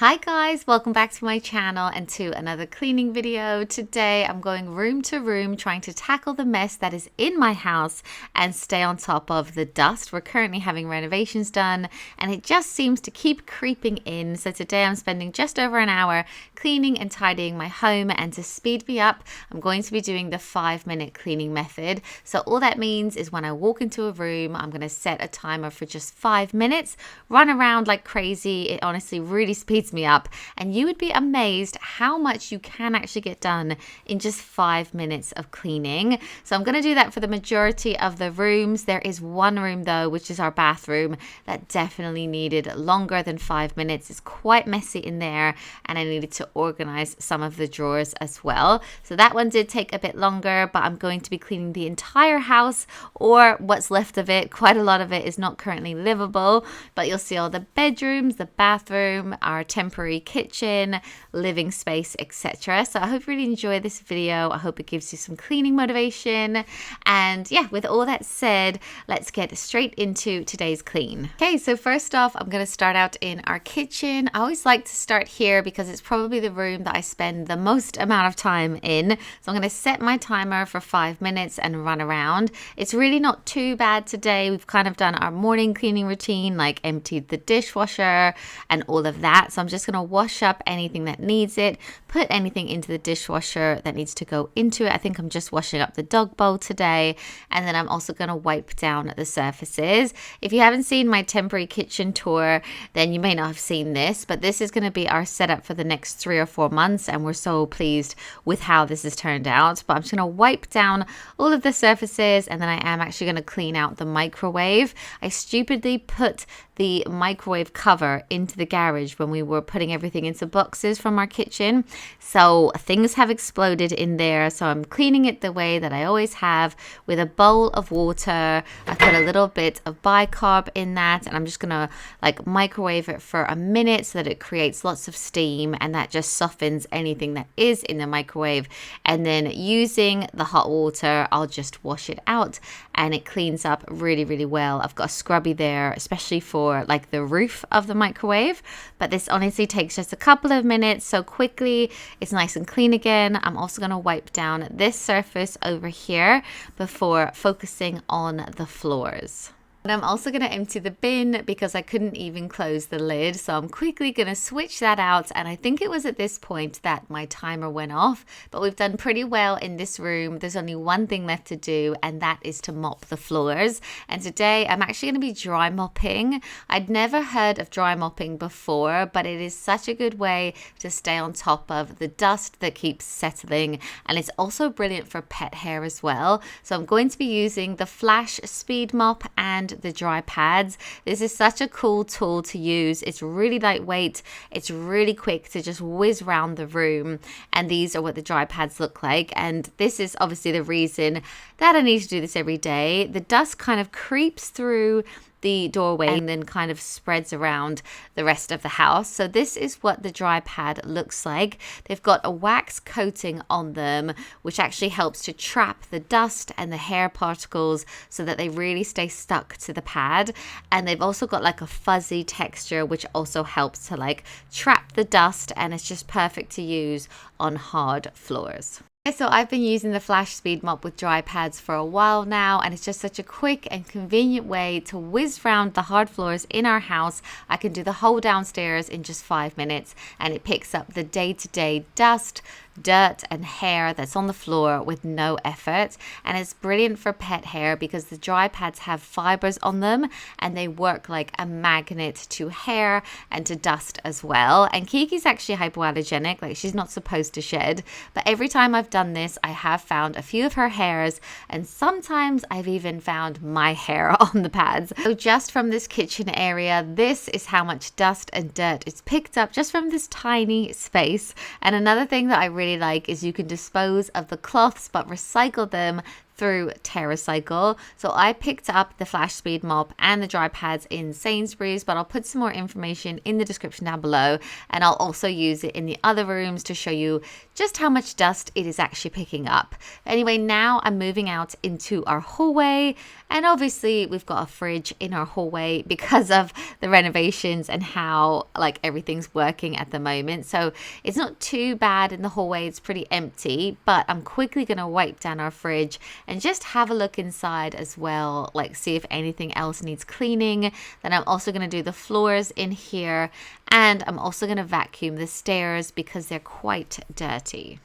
Hi guys, welcome back to my channel and to another cleaning video. Today I'm going room to room trying to tackle the mess that is in my house and stay on top of the dust. We're currently having renovations done and it just seems to keep creeping in. So today I'm spending just over an hour cleaning and tidying my home, and to speed me up I'm going to be doing the 5-minute cleaning method. So all that means is when I walk into a room I'm going to set a timer for just 5 minutes, run around like crazy. It honestly really speeds me up, and you would be amazed how much you can actually get done in just 5 minutes of cleaning. So I'm going to do that for the majority of the rooms. There is one room though, which is our bathroom, that definitely needed longer than 5 minutes. It's quite messy in there and I needed to organize some of the drawers as well. So that one did take a bit longer, but I'm going to be cleaning the entire house, or what's left of it. Quite a lot of it is not currently livable, but you'll see all the bedrooms, the bathroom, our temporary kitchen, living space, etc. So I hope you really enjoy this video. I hope it gives you some cleaning motivation. And yeah, with all that said, let's get straight into today's clean. Okay, so first off, I'm going to start out in our kitchen. I always like to start here because it's probably the room that I spend the most amount of time in. So I'm going to set my timer for 5 minutes and run around. It's really not too bad today. We've kind of done our morning cleaning routine, like emptied the dishwasher and all of that. So I'm just going to wash up anything that needs it, put anything into the dishwasher that needs to go into it. I think I'm just washing up the dog bowl today, and then I'm also going to wipe down the surfaces. If you haven't seen my temporary kitchen tour, then you may not have seen this, but this is going to be our setup for the next 3 or 4 months, and we're so pleased with how this has turned out. But I'm just going to wipe down all of the surfaces, and then I am actually going to clean out the microwave. I stupidly put the microwave cover into the garage when we were putting everything into boxes from our kitchen, so things have exploded in there. So I'm cleaning it the way that I always have, with a bowl of water. I put a little bit of bicarb in that, and I'm just gonna like microwave it for a minute so that it creates lots of steam, and that just softens anything that is in the microwave. And then using the hot water, I'll just wash it out and it cleans up really, really well. I've got a scrubby there, especially for like the roof of the microwave, but this honestly takes just a couple of minutes, so quickly it's nice and clean again. I'm also going to wipe down this surface over here before focusing on the floors. And I'm also going to empty the bin because I couldn't even close the lid. So I'm quickly going to switch that out. And I think it was at this point that my timer went off. But we've done pretty well in this room. There's only one thing left to do, and that is to mop the floors. And today I'm actually going to be dry mopping. I'd never heard of dry mopping before, but it is such a good way to stay on top of the dust that keeps settling. And it's also brilliant for pet hair as well. So I'm going to be using the Flash Speed Mop and the dry pads. This is such a cool tool to use. It's really lightweight, it's really quick to just whiz around the room, and these are what the dry pads look like. And this is obviously the reason that I need to do this every day. The dust kind of creeps through the doorway and then kind of spreads around the rest of the house. So this is what the dry pad looks like. They've got a wax coating on them, which actually helps to trap the dust and the hair particles so that they really stay stuck to the pad. And they've also got like a fuzzy texture, which also helps to like trap the dust, and it's just perfect to use on hard floors. So I've been using the Flash Speed Mop with dry pads for a while now, and it's just such a quick and convenient way to whiz round the hard floors in our house. I can do the whole downstairs in just 5 minutes, and it picks up the day-to-day dust, dirt and hair that's on the floor with no effort. And it's brilliant for pet hair because the dry pads have fibers on them and they work like a magnet to hair and to dust as well. And Kiki's actually hypoallergenic, like she's not supposed to shed, but every time I've done this I have found a few of her hairs, and sometimes I've even found my hair on the pads. So just from this kitchen area, this is how much dust and dirt is picked up just from this tiny space. And another thing that I really like is you can dispose of the cloths but recycle them through TerraCycle. So I picked up the Flash Speed Mop and the dry pads in Sainsbury's, but I'll put some more information in the description down below, and I'll also use it in the other rooms to show you just how much dust it is actually picking up. Anyway, now I'm moving out into our hallway, and obviously we've got a fridge in our hallway because of the renovations and how like everything's working at the moment. So it's not too bad in the hallway, it's pretty empty, but I'm quickly gonna wipe down our fridge and just have a look inside as well, like see if anything else needs cleaning. Then I'm also gonna do the floors in here, and I'm also gonna vacuum the stairs because they're quite dirty.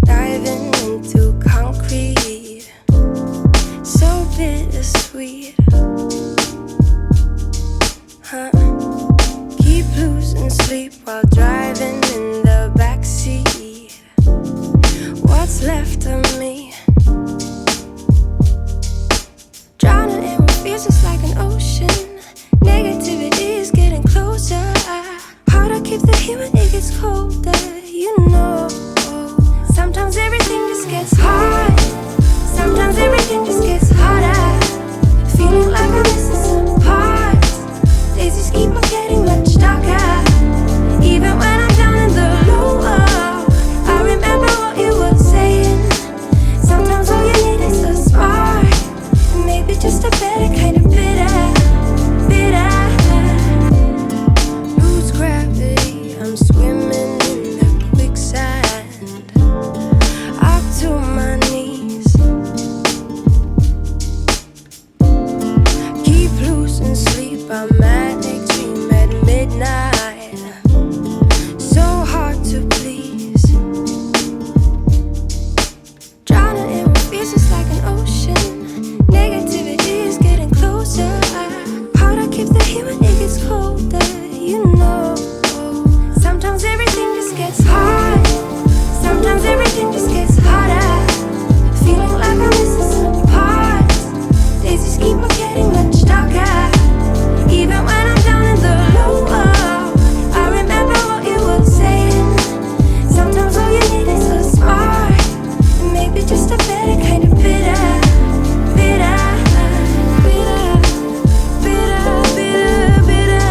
Diving into concrete, so bittersweet, huh? Keep losing sleep while driving in the backseat. What's left of me? Drowning in what feels just like an ocean. Negativity is getting closer. Hard to keep the heat when it gets colder, you know. Sometimes everything just gets hard. Sometimes everything just gets harder. Feeling like I'm missing some parts. Days just keep on getting much darker. Even when I'm down in the lower, I remember what you were saying. Sometimes all you need is a spark, and maybe just a better kind of bitter, bitter. Lose gravity, I'm swimming in the quicksand. To my knees, keep losing sleep. I'm manic, dream at midnight. So hard to please. Drowning in what feels just like an ocean. Negativity is getting closer. Hard to keep the heat when it gets colder, you know. Sometimes everything just gets hard. Sometimes everything just gets harder. Feeling like I'm missing some parts. Days just keep on getting much darker. Even when I'm down in the lower, I remember what you were saying. Sometimes all you need is a spark, and maybe just a better kind of bitter, bitter, bitter, bitter, bitter, bitter, bitter, bitter.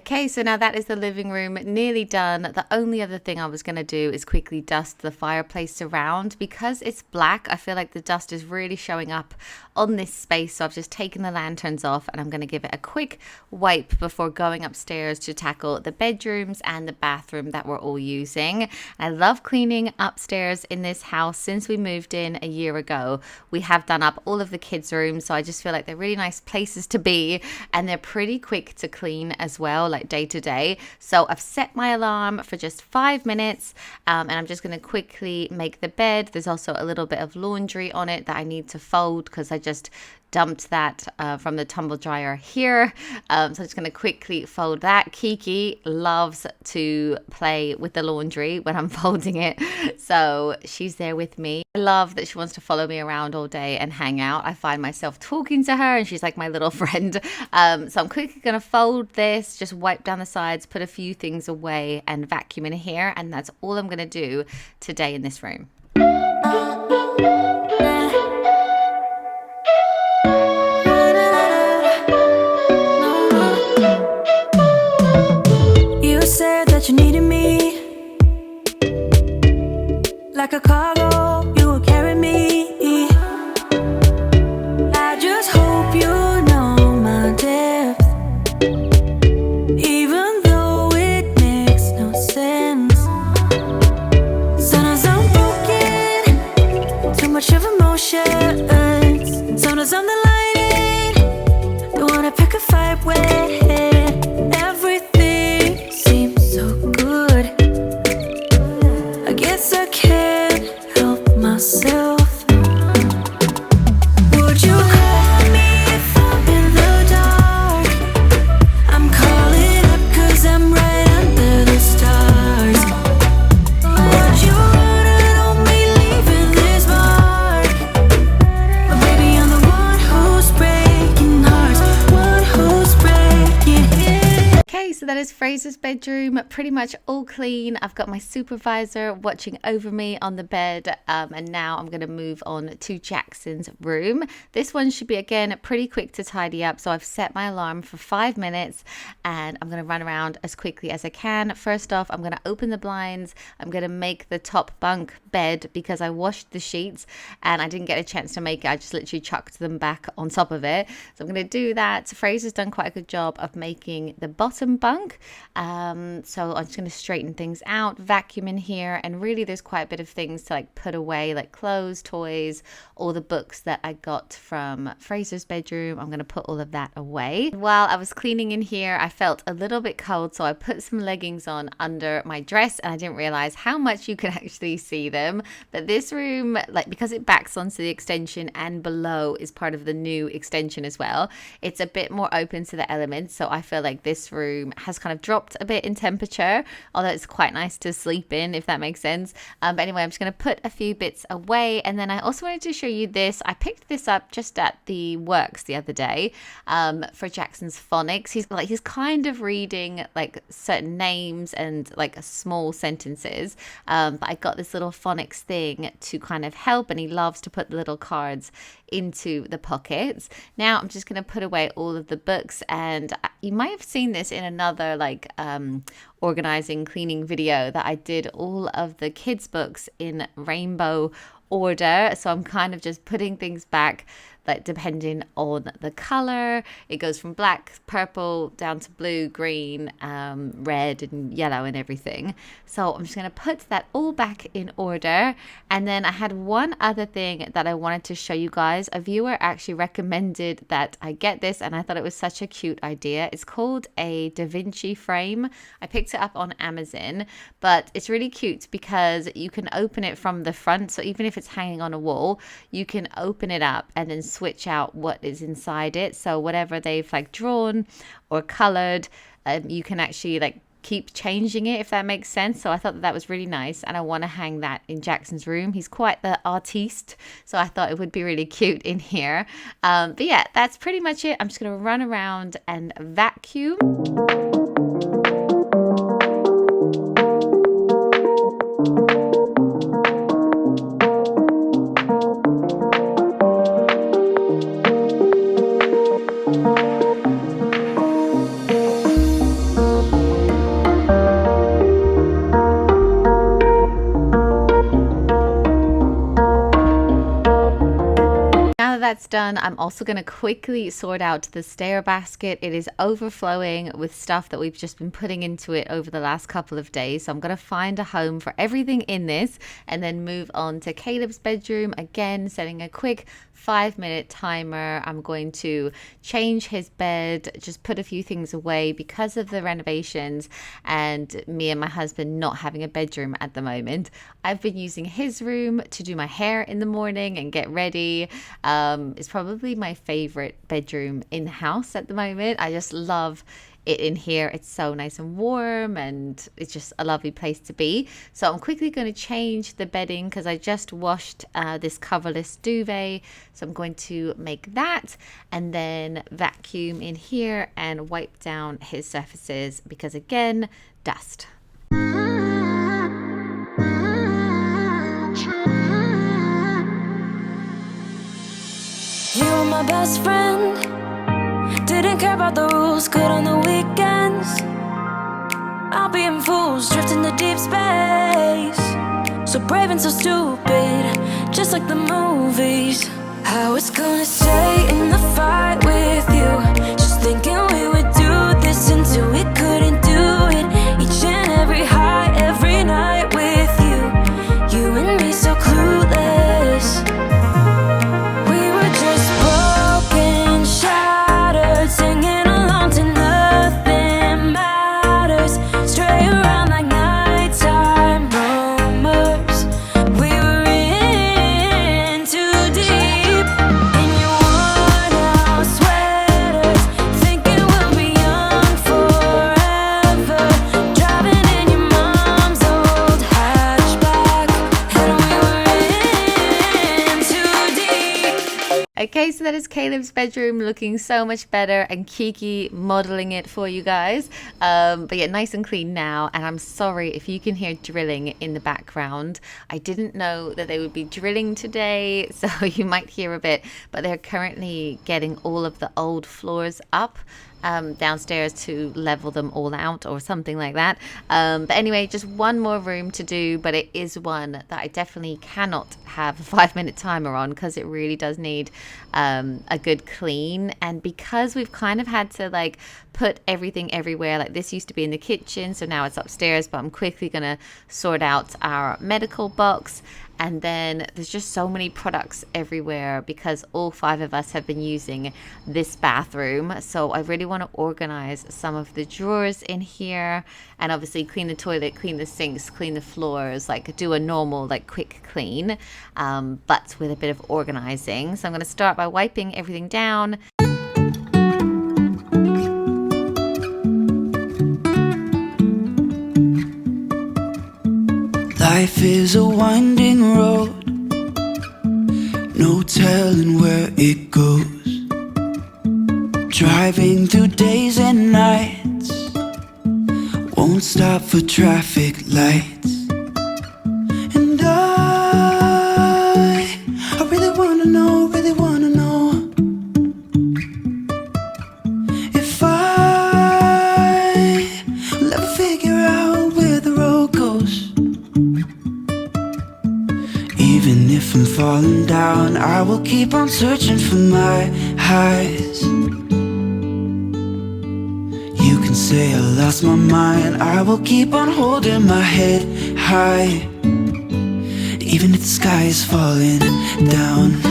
Okay, so now that is the living room nearly done. The only other thing I was going to do is quickly dust the fireplace around. Because it's black, I feel like the dust is really showing up on this space. So I've just taken the lanterns off, and I'm going to give it a quick wipe before going upstairs to tackle the bedrooms and the bathroom that we're all using. I love cleaning upstairs in this house. Since we moved in a year ago, we have done up all of the kids' rooms. So I just feel like they're really nice places to be, and they're pretty quick to clean as well, like day to day. So I've set my alarm for just 5 minutes, and I'm just going to quickly make the bed. There's also a little bit of laundry on it that I need to fold because I just dumped that from the tumble dryer here. So I'm just going to quickly fold that. Kiki loves to play with the laundry when I'm folding it, so she's there with me. I love that she wants to follow me around all day and hang out. I find myself talking to her, and she's like my little friend. So I'm quickly going to fold this, just wipe down the sides, put a few things away, and vacuum in here, and that's all I'm going to do today in this room. You said that you needed me, like a cargo, you will carry me. I just hope you know my depth, even though it makes no sense. Sometimes I'm broken, too much of emotions. Sometimes I'm the lightning, the one to pick a fight with. is Fraser's bedroom, pretty much all clean. I've got my supervisor watching over me on the bed, and now I'm going to move on to Jackson's room. This one should be, again, pretty quick to tidy up, so I've set my alarm for 5 minutes, and I'm going to run around as quickly as I can. First off, I'm going to open the blinds. I'm going to make the top bunk bed because I washed the sheets, and I didn't get a chance to make it. I just literally chucked them back on top of it. So I'm going to do that. Fraser's done quite a good job of making the bottom bunk. So I'm just going to straighten things out, vacuum in here, and really there's quite a bit of things to like put away, like clothes, toys, all the books that I got from Fraser's bedroom. I'm going to put all of that away. While I was cleaning in here, I felt a little bit cold, so I put some leggings on under my dress, and I didn't realize how much you could actually see them. But this room, like, because it backs onto the extension and below is part of the new extension as well, it's a bit more open to the elements. So I feel like this room has kind of dropped a bit in temperature, although it's quite nice to sleep in, if that makes sense. But anyway, I'm just going to put a few bits away. And then I also wanted to show you this. I picked this up just at the works the other day for Jackson's phonics. He's kind of reading like certain names and like small sentences. But I got this little phonics thing to kind of help, and he loves to put the little cards into the pockets. Now I'm just going to put away all of the books, and you might have seen this in another like organizing cleaning video that I did all of the kids books in rainbow order. So I'm kind of just putting things back like depending on the color. It goes from black, purple down to blue, green, red and yellow and everything. So I'm just going to put that all back in order. And then I had one other thing that I wanted to show you guys. A viewer actually recommended that I get this, and I thought it was such a cute idea. It's called a Da Vinci frame. I picked it up on Amazon, but it's really cute because you can open it from the front. So even if it's hanging on a wall, you can open it up and then switch out what is inside it. So whatever they've like drawn or colored, you can actually like keep changing it, if that makes sense. So I thought that was really nice, and I want to hang that in Jackson's room. He's quite the artiste, so I thought it would be really cute in here. But yeah, that's pretty much it. I'm just going to run around and vacuum. That's done, I'm also going to quickly sort out the stair basket. It is overflowing with stuff that we've just been putting into it over the last couple of days. So I'm going to find a home for everything in this and then move on to Caleb's bedroom. Again, setting a quick 5-minute timer. I'm going to change his bed, just put a few things away because of the renovations and me and my husband not having a bedroom at the moment. I've been using his room to do my hair in the morning and get ready. It's probably my favorite bedroom in the house at the moment. I just love it in here. It's so nice and warm, and it's just a lovely place to be. So I'm quickly going to change the bedding because I just washed this coverless duvet. So I'm going to make that and then vacuum in here and wipe down his surfaces because, again, dust. You were my best friend, didn't care about the rules, good on the weekends. I'll be in fools, drifting to deep space. So brave and so stupid, just like the movies. I was gonna stay in the fight with you, just thinking we would do this until we couldn't do it. Each and every high, every night with you, you and me so clueless. Singing along to nothing matters, stray around like nighttime rumors. We were in too deep in your worn out sweater. Okay, so that is Caleb's bedroom looking so much better, and Kiki modeling it for you guys. But yeah, nice and clean now. And I'm sorry if you can hear drilling in the background. I didn't know that they would be drilling today, so you might hear a bit, but they're currently getting all of the old floors up downstairs to level them all out or something like that. But anyway, just one more room to do, but it is one that I definitely cannot have a 5-minute timer on because it really does need a good clean. And because we've kind of had to like put everything everywhere, like this used to be in the kitchen, so now it's upstairs, but I'm quickly gonna sort out our medical box. And then there's just so many products everywhere because all 5 of us have been using this bathroom. So I really want to organize some of the drawers in here and obviously clean the toilet, clean the sinks, clean the floors, like do a normal, like quick clean, but with a bit of organizing. So I'm going to start by wiping everything down. Life is a winding road, no telling where it goes. Driving through days and nights, won't stop for traffic lights. And I really wanna know if will ever figure out where the road goes. Even if I'm falling down, I will keep on searching for my highs. You can say I lost my mind, I will keep on holding my head high. Even if the sky is falling down.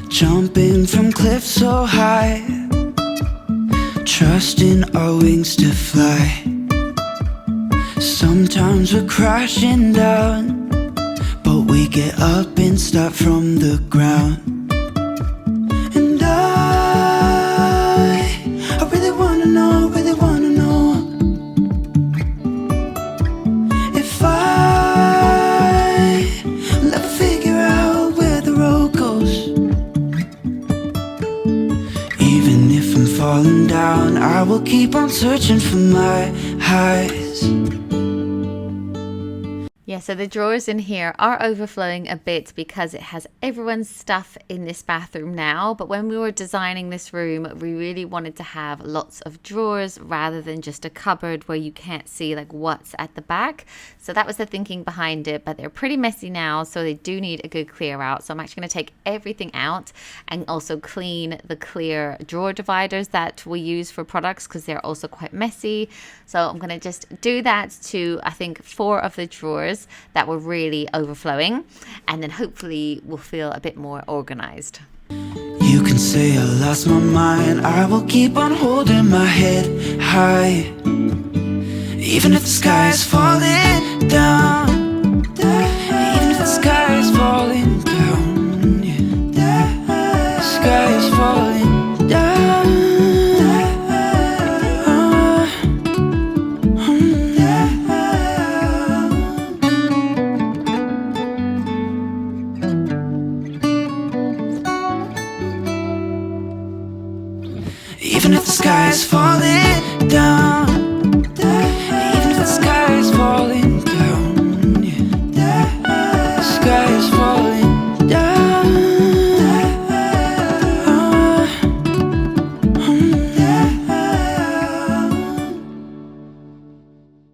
Jumping from cliffs so high, trusting our wings to fly. Sometimes we're crashing down, but we get up and start from the ground. And I really wanna know if will ever figure out where the road goes. Even if I'm falling down, I will keep on searching for my highs. Yeah, so the drawers in here are overflowing a bit because it has everyone's stuff in this bathroom now. But when we were designing this room, we really wanted to have lots of drawers rather than just a cupboard where you can't see like what's at the back. So that was the thinking behind it, but they're pretty messy now, so they do need a good clear out. So I'm actually going to take everything out and also clean the clear drawer dividers that we use for products because they're also quite messy. So I'm going to just do that to, I think, 4 of the drawers that were really overflowing, and then hopefully we'll feel a bit more organized. You can say I lost my mind, I will keep on holding my head high. Even if the sky is falling down, even if the sky is falling down, yeah. The sky is falling down. Even if the sky is falling down, even if the sky is falling down, yeah. The sky is falling down.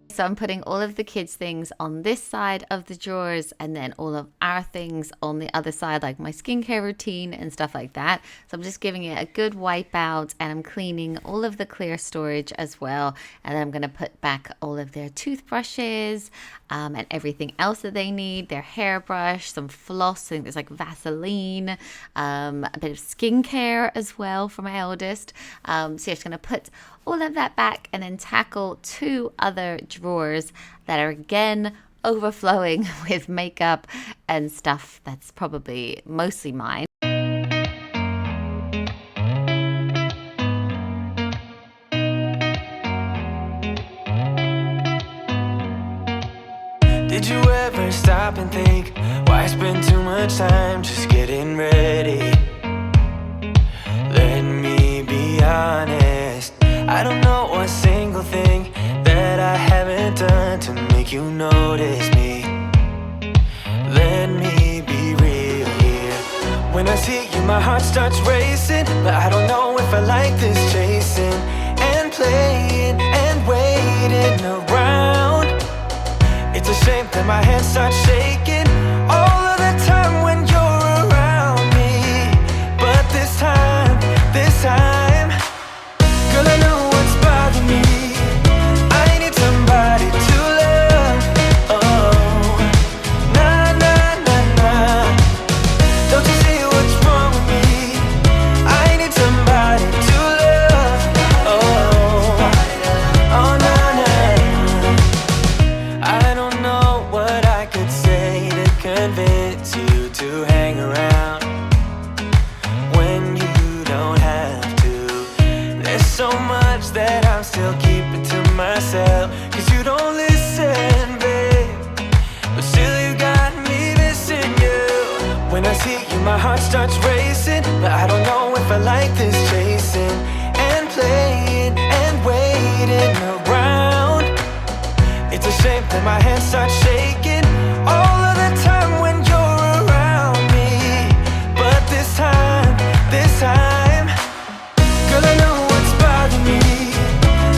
So I'm putting all of the kids' things on this side of the drawers and then all of our things on the other side, like my skincare routine and stuff like that. So I'm just giving it a good wipe out, and I'm cleaning all of the clear storage as well. And then I'm going to put back all of their toothbrushes and everything else that they need, their hairbrush, some floss, I think there's like Vaseline, a bit of skincare as well for my eldest. So I'm just going to put all of that back and then tackle 2 other drawers that are again overflowing with makeup and stuff that's probably mostly mine. stop and think, why spend too much time just getting ready? Let me be honest, I don't know a single thing that I haven't done to make you notice me. Let me be real here. When I see you, my heart starts racing, but I don't know if I like this chasing and playing and waiting around. It's a shame that my hands start shaking all of the time when you're around me. But this time, girl, I know what's bothering me. I need somebody to love. Oh, nah, nah, nah, nah. Don't you see what's wrong with me? I need somebody to love. Oh, oh, nah, nah. I don't know what I could say to convince you to hang around when you don't have to. There's so much that I'm still keeping to myself, 'cause you don't listen, babe. But still you got me missing you. When I see you, my heart starts racing, but I don't know if I like this chasing and playing and waiting around. It's a shame that my hands start shaking all of the time when you're around me. But this time, girl, I know what's bothering me.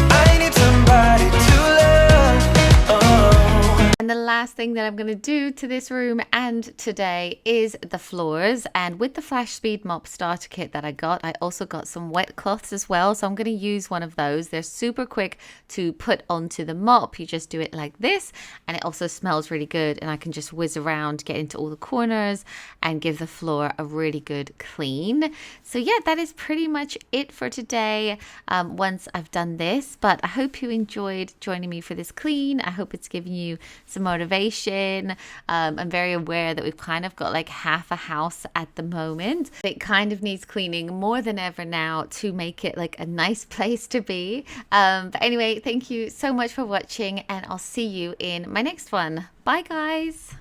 I need somebody to love. Oh. And the last thing that I'm going to do to this room and today is the floors. And with the Flash Speed Mop starter kit that I got, I also got some wet cloths as well. So I'm going to use one of those. They're super quick to put onto the mop. You just do it like this, and it also smells really good. And I can just whiz around, get into all the corners, and give the floor a really good clean. So yeah, that is pretty much it for today once I've done this. But I hope you enjoyed joining me for this clean. I hope it's given you some motivation. I'm very aware that we've kind of got like half a house at the moment. It kind of needs cleaning more than ever now to make it like a nice place to be. But anyway, thank you so much for watching, and I'll see you in my next one. Bye guys.